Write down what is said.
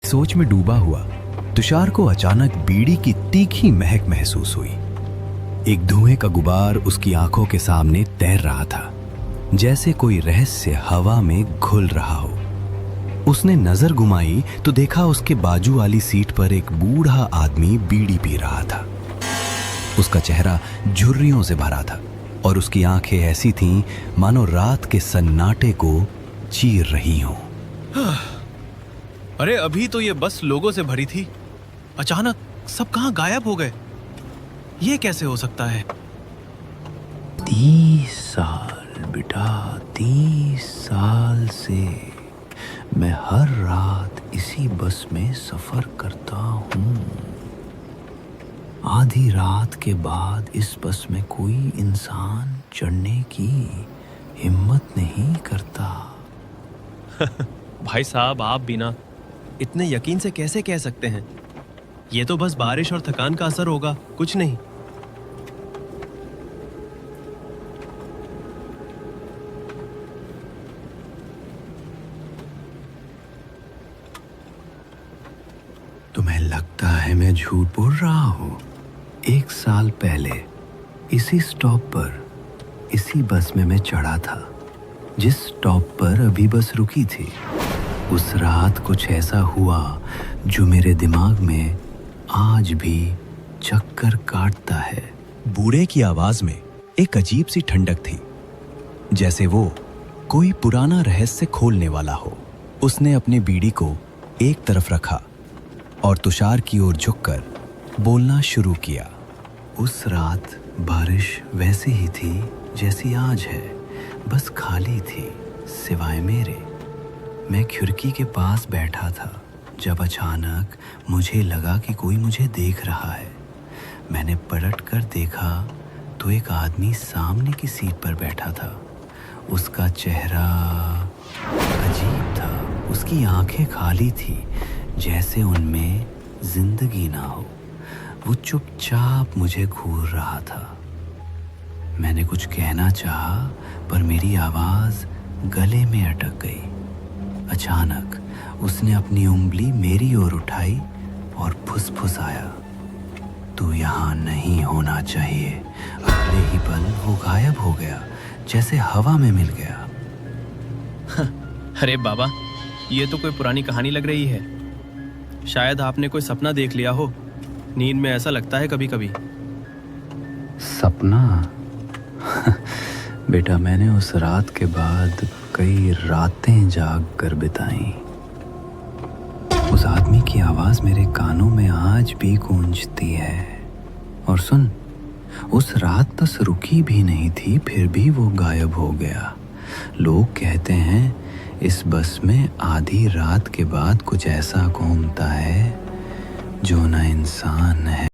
सोच में डूबा हुआ तुषार को अचानक बीड़ी की तीखी महक महसूस हुई। एक धुएं का गुबार उसकी आंखों के सामने तैर रहा था, जैसे कोई रहस्य हवा में घुल रहा हो। उसने नजर घुमाई तो देखा उसके बाजू वाली सीट पर एक बूढ़ा आदमी बीड़ी पी रहा था। उसका चेहरा झुर्रियों से भरा था और उसकी आंखें ऐसी थीं मानो रात के सन्नाटे को चीर रही हों। अरे अभी तो ये बस लोगों से भरी थी, अचानक सब कहां गायब हो गए? ये कैसे हो सकता है? 30 साल बेटा, 30 साल से मैं हर रात इसी बस में सफर करता हूँ। आधी रात के बाद इस बस में कोई इंसान चढ़ने की हिम्मत नहीं करता। भाई साहब, आप बिना इतने यकीन से कैसे कह सकते हैं? ये तो बस बारिश और थकान का असर होगा, कुछ नहीं। तुम्हें लगता है मैं झूठ बोल रहा हूँ? 1 साल पहले इसी स्टॉप पर इसी बस में मैं चढ़ा था, जिस स्टॉप पर अभी बस रुकी थी। उस रात कुछ ऐसा हुआ जो मेरे दिमाग में आज भी चक्कर काटता है। बूढ़े की आवाज में एक अजीब सी ठंडक थी, जैसे वो कोई पुराना रहस्य खोलने वाला हो। उसने अपनी बीड़ी को एक तरफ रखा और तुषार की ओर झुककर बोलना शुरू किया। उस रात बारिश वैसी ही थी जैसी आज है, बस खाली थी सिवाय मेरे। मैं खिड़की के पास बैठा था जब अचानक मुझे लगा कि कोई मुझे देख रहा है। मैंने पलट कर देखा तो एक आदमी सामने की सीट पर बैठा था। उसका चेहरा अजीब था, उसकी आंखें खाली थी, जैसे उनमें जिंदगी ना हो। वो चुपचाप मुझे घूर रहा था। मैंने कुछ कहना चाहा, पर मेरी आवाज गले में अटक गई। अचानक उसने अपनी उंगली मेरी ओर उठाई और फुसफुसाया, तू यहाँ नहीं होना चाहिए। अगले ही पल वो गायब हो गया, जैसे हवा में मिल गया। अरे बाबा, ये तो कोई पुरानी कहानी लग रही है। शायद आपने कोई सपना देख लिया हो। नींद में ऐसा लगता है कभी कभी। सपना? बेटा, मैंने उस रात के बाद कई रातें जाग कर बिताई। उस आदमी की आवाज मेरे कानों में आज भी गूंजती है। और सुन, उस रात बस रुकी भी नहीं थी, फिर भी वो गायब हो गया। लोग कहते हैं इस बस में आधी रात के बाद कुछ ऐसा घूमता है जो ना इंसान है